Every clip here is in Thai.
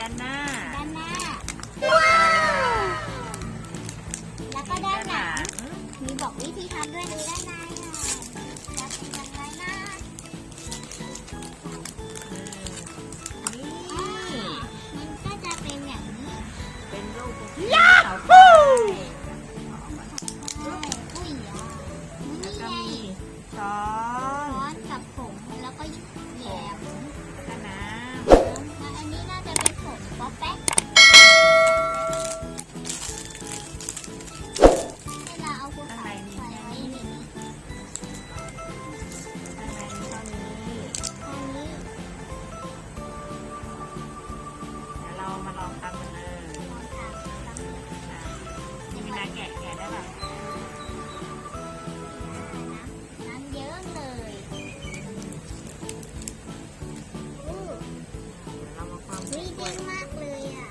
ด้านหน้าว้าวแล้วก็ด้านหลังมีบอกวิธีทำด้วยด้านในจะเป็นอย่างไรนะมันก็จะเป็นอย่างนี้เป็นรูปยาฮูอุ้ยแล้วก็มีช้ช้ออน กับผงแล้วก็แยมแล้วก็น้ำแล้วอันนี้น่าจะเป็นผงป๊อปแป๊กเวลาเอาภูเขาไฟไว้ในนี้ข้างในมีเท่านี้อันนี้เดี๋ยวเรามาลองทำกันเลยนี่มีน้ำแกะได้ป่ะน้ำเยอะเลยเรามาความวิเด้งมากเลยอ่ะ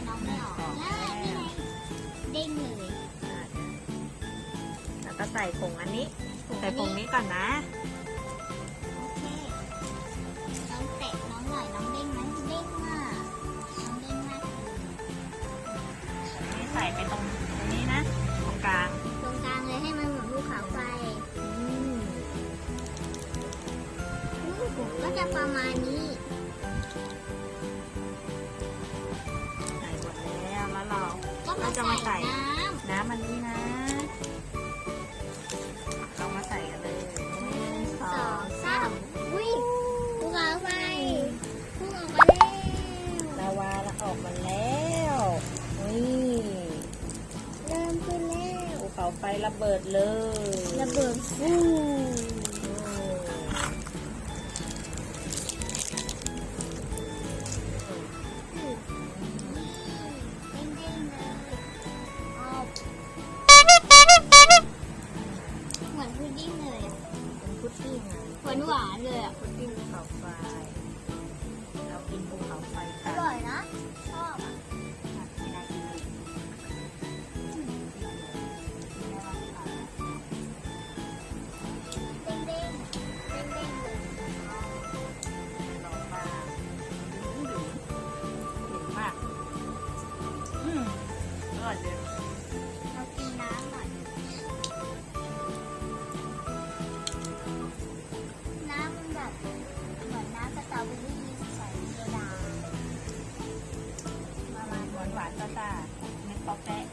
น้องไม่ออกนี่ไงเด้งเลย แล้วก็ใส่ผงอันนี้ใส่ผงนี้ก่อนนะโอเคน้องเตะน้องหน่อยน้องเด้งไหมเด้งมากน้องเด้งมากเลย นี่ใส่ไปตรงนี้นะตรงกลาง ตรงกลางเลยให้มันเหมือนภูเขาไฟก็จะประมาณนี้ใส่หมดแล้วแล้วเรา ก็มา จะมาใส่ ใส่น้น้ำมันนี้นะเรามาใส่กันเลยำ3อุ้ยภูเขาไฟพุ่งออกมาแล้ว ลาวาละออกมาแล้วนี่ เริ่มขึ้นแล้ว ภูเขาไฟระเบิดเลย ระเบิดฟูเด้งๆเลยเหมือนพุดดิ้งเลย เป็นพุดดิ้ง หวานเลยอ่ะ พุดดิ้งภูเขาไฟเรากินภูเขาไฟ อ กัน ร่อยนะ ชอบอ่ะ ไม่ได้กินเลย เด้งๆเด้งๆเลย ลองมาหยุดมากอร่อยเลย เรากินน้ำหน่อยน้ำมันแบบเหมือนน้ำสตรอเบอรี่ใส่โซดาประมาณ หวานๆซ่าๆเม็ดปอกแปะ